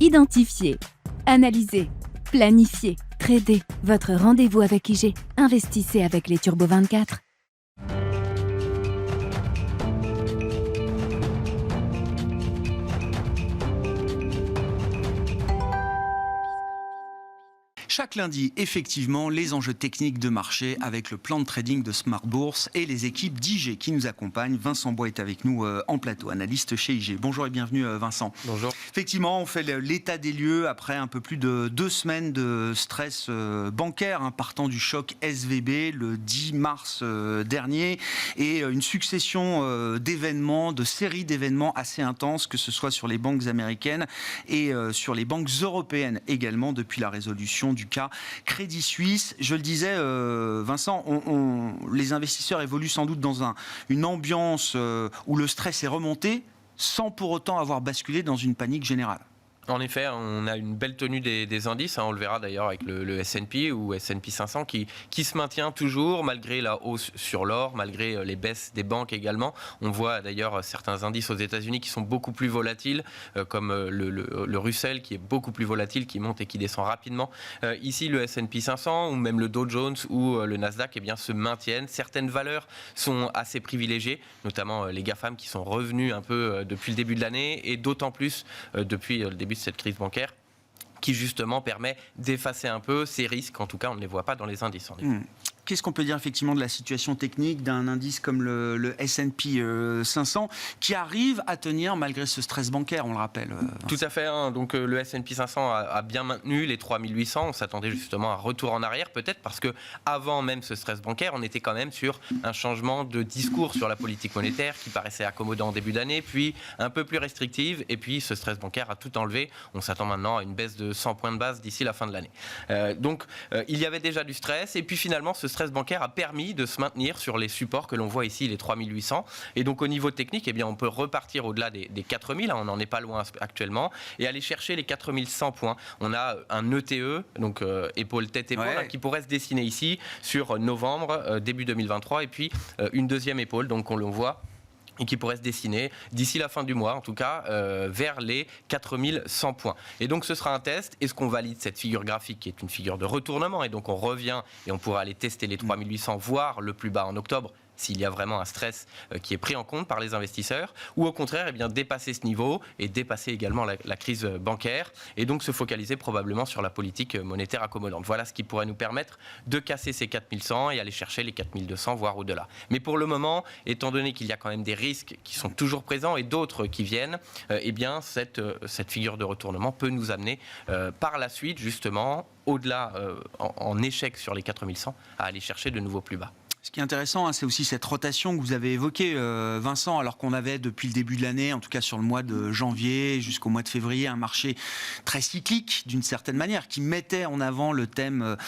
Identifier, analyser, planifier, trader. Votre rendez-vous avec IG. Investissez avec les Turbo 24. Chaque lundi, effectivement, les enjeux techniques de marché avec le plan de trading de Smart Bourse et les équipes d'IG qui nous accompagnent. Vincent Bois est avec nous en plateau, analyste chez IG. Bonjour et bienvenue Vincent. Bonjour. Effectivement, on fait l'état des lieux après un peu plus de 2 semaines de stress bancaire, partant du choc SVB le 10 mars dernier et une succession d'événements, de séries d'événements assez intenses, que ce soit sur les banques américaines et sur les banques européennes également depuis la résolution du cas Crédit Suisse. Je le disais, Vincent, les investisseurs évoluent sans doute dans une ambiance où le stress est remonté sans pour autant avoir basculé dans une panique générale. En effet, on a une belle tenue des indices, on le verra d'ailleurs avec le S&P ou S&P 500 qui se maintient toujours malgré la hausse sur l'or, malgré les baisses des banques également. On voit d'ailleurs certains indices aux États-Unis qui sont beaucoup plus volatiles, comme le Russell qui est beaucoup plus volatile, qui monte et qui descend rapidement. Ici, le S&P 500 ou même le Dow Jones ou le Nasdaq se maintiennent. Certaines valeurs sont assez privilégiées, notamment les GAFAM qui sont revenus un peu depuis le début de l'année et d'autant plus depuis le début de cette crise bancaire qui justement permet d'effacer un peu ces risques. En tout cas, on ne les voit pas dans les indices. Qu'est-ce qu'on peut dire effectivement de la situation technique d'un indice comme le S&P 500 qui arrive à tenir malgré ce stress bancaire, on le rappelle Tout à fait. Donc le S&P 500 a bien maintenu les 3800. On s'attendait justement à un retour en arrière peut-être parce que avant même ce stress bancaire, on était quand même sur un changement de discours sur la politique monétaire qui paraissait accommodant en début d'année, puis un peu plus restrictive, et puis ce stress bancaire a tout enlevé. On s'attend maintenant à une baisse de 100 points de base d'ici la fin de l'année. Donc il y avait déjà du stress, et puis finalement ce stress bancaire a permis de se maintenir sur les supports que l'on voit ici, les 3800. Et donc au niveau technique, on peut repartir au-delà des 4000, on n'en est pas loin actuellement, et aller chercher les 4100 points. On a un ETE, donc épaule tête épaule, qui pourrait se dessiner ici sur novembre, début 2023, et puis une deuxième épaule, donc on le voit, et qui pourrait se dessiner d'ici la fin du mois, en tout cas, vers les 4100 points. Et donc ce sera un test. Est-ce qu'on valide cette figure graphique qui est une figure de retournement, et donc on revient et on pourra aller tester les 3800, voire le plus bas en octobre, s'il y a vraiment un stress qui est pris en compte par les investisseurs, ou au contraire dépasser ce niveau et dépasser également la crise bancaire, et donc se focaliser probablement sur la politique monétaire accommodante. Voilà ce qui pourrait nous permettre de casser ces 4100 et aller chercher les 4200, voire au-delà. Mais pour le moment, étant donné qu'il y a quand même des risques qui sont toujours présents et d'autres qui viennent, cette figure de retournement peut nous amener par la suite justement au-delà, en échec sur les 4100, à aller chercher de nouveaux plus bas. Ce qui est intéressant, c'est aussi cette rotation que vous avez évoquée, Vincent, alors qu'on avait depuis le début de l'année, en tout cas sur le mois de janvier jusqu'au mois de février, un marché très cyclique d'une certaine manière, qui mettait en avant le thème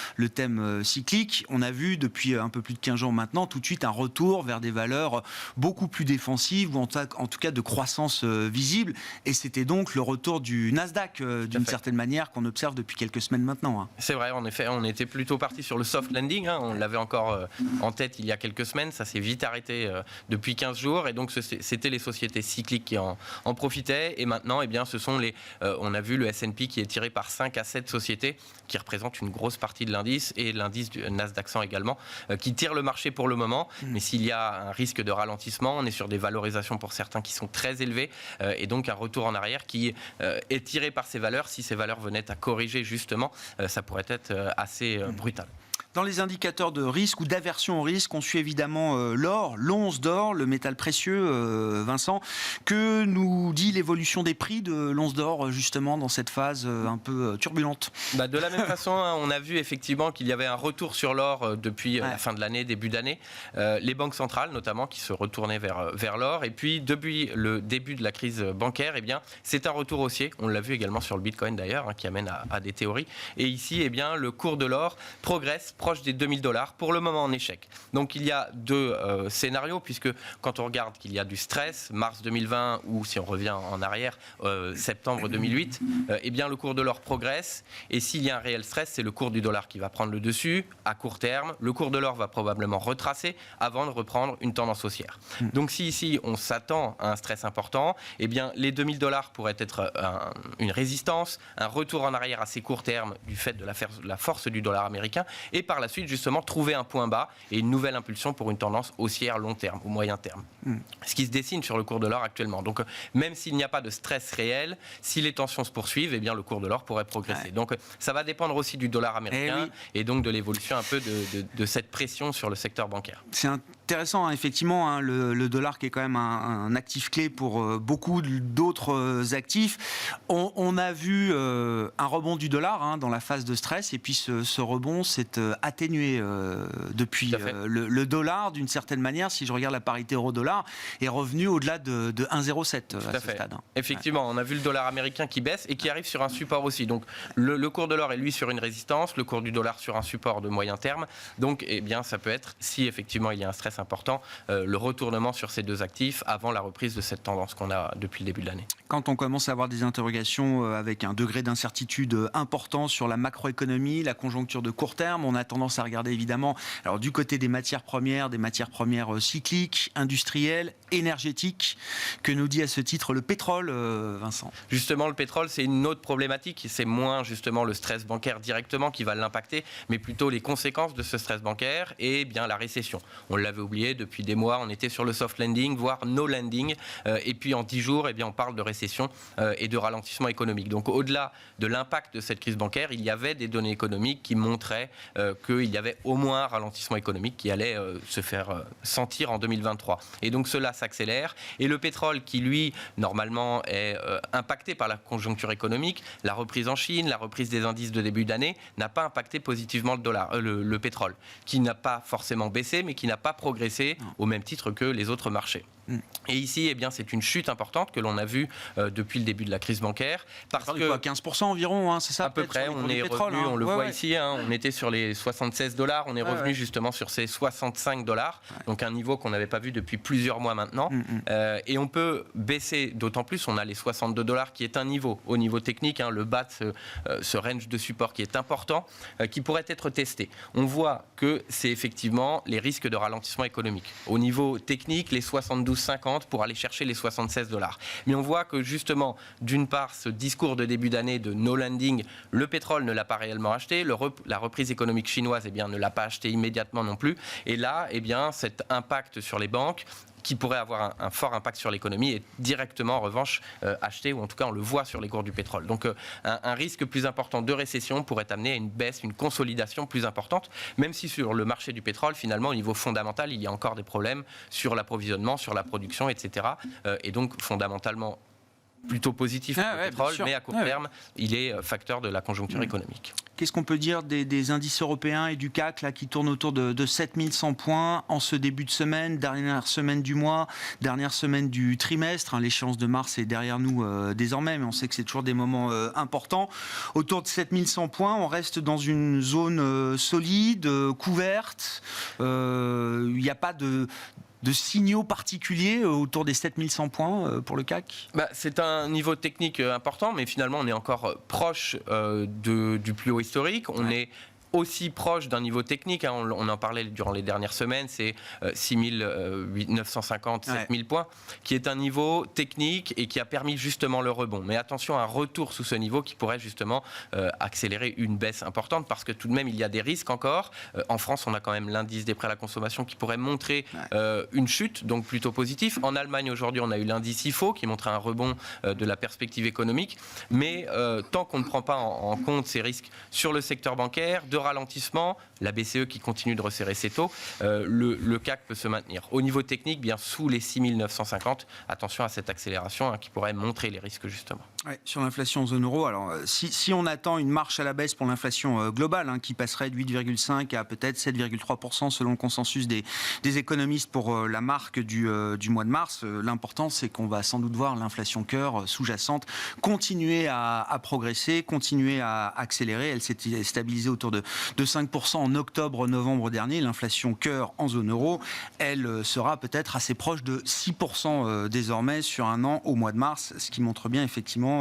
cyclique. On a vu depuis un peu plus de 15 jours maintenant, tout de suite un retour vers des valeurs beaucoup plus défensives, ou en tout cas de croissance visible. Et c'était donc le retour du Nasdaq, d'une certaine manière, qu'on observe depuis quelques semaines maintenant. C'est vrai, en effet, on était plutôt parti sur le soft landing, on l'avait encore en tête il y a quelques semaines, ça s'est vite arrêté depuis 15 jours, et donc c'était les sociétés cycliques qui en profitaient, et maintenant ce sont on a vu le S&P qui est tiré par 5 à 7 sociétés qui représentent une grosse partie de l'indice, et l'indice du Nasdaq 100 également, qui tire le marché pour le moment. Mais s'il y a un risque de ralentissement, on est sur des valorisations pour certains qui sont très élevées, et donc un retour en arrière qui est tiré par ces valeurs. Si ces valeurs venaient à corriger justement, ça pourrait être assez brutal. Dans les indicateurs de risque ou d'aversion au risque, on suit évidemment l'or, l'once d'or, le métal précieux, Vincent. Que nous dit l'évolution des prix de l'once d'or, justement, dans cette phase un peu turbulente ? De la même façon, on a vu effectivement qu'il y avait un retour sur l'or depuis la fin de l'année, début d'année. Les banques centrales, notamment, qui se retournaient vers l'or. Et puis, depuis le début de la crise bancaire, c'est un retour haussier. On l'a vu également sur le Bitcoin, d'ailleurs, qui amène à des théories. Et ici, le cours de l'or progresse proche des $2000, pour le moment en échec. Donc il y a deux scénarios, puisque quand on regarde qu'il y a du stress, mars 2020, ou si on revient en arrière, septembre 2008, eh bien le cours de l'or progresse, et s'il y a un réel stress, c'est le cours du dollar qui va prendre le dessus. À court terme, le cours de l'or va probablement retracer avant de reprendre une tendance haussière. Donc si ici on s'attend à un stress important, eh bien les $2000 pourraient être une résistance, un retour en arrière assez court terme du fait de la force du dollar américain, et par la suite justement trouver un point bas et une nouvelle impulsion pour une tendance haussière long terme ou moyen terme. Ce qui se dessine sur le cours de l'or actuellement. Donc même s'il n'y a pas de stress réel, si les tensions se poursuivent, eh bien le cours de l'or pourrait progresser. Donc ça va dépendre aussi du dollar américain et donc de l'évolution un peu de cette pression sur le secteur bancaire. C'est intéressant, hein, effectivement, hein, le dollar qui est quand même un actif clé pour beaucoup d'autres actifs. On a vu un rebond du dollar, hein, dans la phase de stress, et puis ce rebond s'est atténué depuis. Le dollar, d'une certaine manière, si je regarde la parité euro-dollar, est revenu au-delà de 1,07 à ce stade. Effectivement, on a vu le dollar américain qui baisse et qui arrive sur un support aussi. Donc le cours de l'or est lui sur une résistance, le cours du dollar sur un support de moyen terme. Donc eh bien, ça peut être, si effectivement il y a un stress important, le retournement sur ces deux actifs avant la reprise de cette tendance qu'on a depuis le début de l'année. Quand on commence à avoir des interrogations avec un degré d'incertitude important sur la macroéconomie, la conjoncture de court terme, on a tendance à regarder évidemment alors, du côté des matières premières cycliques, industrielles, énergétiques. Que nous dit à ce titre le pétrole, Vincent ? Justement, le pétrole, c'est une autre problématique. C'est moins justement le stress bancaire directement qui va l'impacter, mais plutôt les conséquences de ce stress bancaire et bien la récession. On l'avait oublié, depuis des mois, on était sur le soft landing, voire no landing. Et puis en 10 jours, eh bien, on parle de récession et de ralentissement économique. Donc au-delà de l'impact de cette crise bancaire, il y avait des données économiques qui montraient qu'il y avait au moins un ralentissement économique qui allait se faire sentir en 2023. Et donc cela s'accélère. Et le pétrole qui, lui, normalement est impacté par la conjoncture économique, la reprise en Chine, la reprise des indices de début d'année, n'a pas impacté positivement le pétrole, qui n'a pas forcément baissé, mais qui n'a pas progressé au même titre que les autres marchés. Et ici, eh bien, c'est une chute importante que l'on a vue depuis le début de la crise bancaire. Parce que quoi, 15% environ, hein, c'est ça? À peu près, on est revenu, on le voit ici, hein, on était sur les $76, on est revenu justement sur ces $65, donc un niveau qu'on n'avait pas vu depuis plusieurs mois maintenant. Et on peut baisser d'autant plus, on a les $62 qui est un niveau, au niveau technique, hein, le bas de ce range de support qui est important, qui pourrait être testé. On voit que c'est effectivement les risques de ralentissement économique. Au niveau technique, les 72,50 pour aller chercher les $76. Mais on voit que justement, d'une part, ce discours de début d'année de no landing, le pétrole ne l'a pas réellement acheté, la reprise économique chinoise eh bien, ne l'a pas acheté immédiatement non plus. Et là, eh bien, cet impact sur les banques, qui pourrait avoir un fort impact sur l'économie, est directement en revanche acheté, ou en tout cas on le voit sur les cours du pétrole. Donc un risque plus important de récession pourrait amener à une baisse, une consolidation plus importante, même si sur le marché du pétrole, finalement, au niveau fondamental, il y a encore des problèmes sur l'approvisionnement, sur la production, etc. Et donc fondamentalement plutôt positif pour le pétrole, mais à court terme, il est facteur de la conjoncture économique. Qu'est-ce qu'on peut dire des indices européens et du CAC là, qui tournent autour de 7100 points en ce début de semaine, dernière semaine du mois, dernière semaine du trimestre, hein, l'échéance de mars est derrière nous désormais, mais on sait que c'est toujours des moments importants. Autour de 7100 points, on reste dans une zone solide, couverte, il n'y a pas de signaux particuliers autour des 7100 points pour le CAC? C'est un niveau technique important, mais finalement on est encore proche du plus haut historique. On est aussi proche d'un niveau technique, hein, on en parlait durant les dernières semaines, c'est 6950, 7000 points, qui est un niveau technique et qui a permis justement le rebond. Mais attention à un retour sous ce niveau qui pourrait justement accélérer une baisse importante, parce que tout de même il y a des risques encore. En France, on a quand même l'indice des prêts à la consommation qui pourrait montrer une chute, donc plutôt positif. En Allemagne aujourd'hui, on a eu l'indice IFO qui montrait un rebond de la perspective économique. Mais tant qu'on ne prend pas en compte ces risques sur le secteur bancaire, de ralentissement, la BCE qui continue de resserrer ses taux, le CAC peut se maintenir. Au niveau technique, bien sous les 6950, attention à cette accélération qui pourrait montrer les risques justement. Ouais, sur l'inflation en zone euro, alors si on attend une marche à la baisse pour l'inflation globale, qui passerait de 8,5 à peut-être 7,3% selon le consensus des économistes pour la marque du mois de mars, l'important c'est qu'on va sans doute voir l'inflation cœur sous-jacente continuer à progresser, continuer à accélérer. Elle s'est stabilisée autour de 5% en octobre-novembre dernier. L'inflation cœur en zone euro, elle sera peut-être assez proche de 6% désormais sur un an au mois de mars, ce qui montre bien effectivement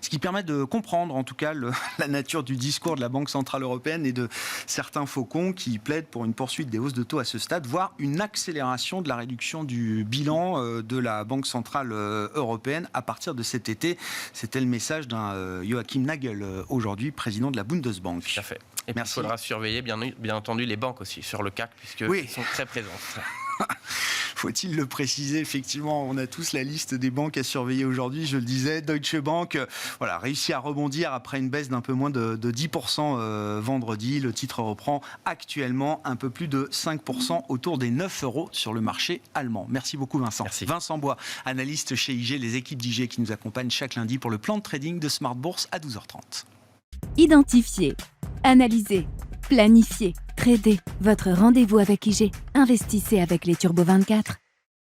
ce qui permet de comprendre en tout cas la nature du discours de la Banque Centrale Européenne et de certains faucons qui plaident pour une poursuite des hausses de taux à ce stade, voire une accélération de la réduction du bilan de la Banque Centrale Européenne à partir de cet été. C'était le message d'un Joachim Nagel aujourd'hui, président de la Bundesbank. Tout à fait. Et puis il faudra surveiller bien entendu les banques aussi sur le CAC puisqu'ils sont très présentes. Faut-il le préciser, effectivement, on a tous la liste des banques à surveiller aujourd'hui. Je le disais, Deutsche Bank réussit à rebondir après une baisse d'un peu moins de 10% vendredi. Le titre reprend actuellement un peu plus de 5% autour des 9 € sur le marché allemand. Merci beaucoup Vincent. Merci. Vincent Bois, analyste chez IG, les équipes d'IG qui nous accompagnent chaque lundi pour le plan de trading de Smart Bourse à 12h30. Identifiez, analysez, planifiez, tradez. Votre rendez-vous avec IG. Investissez avec les Turbo 24.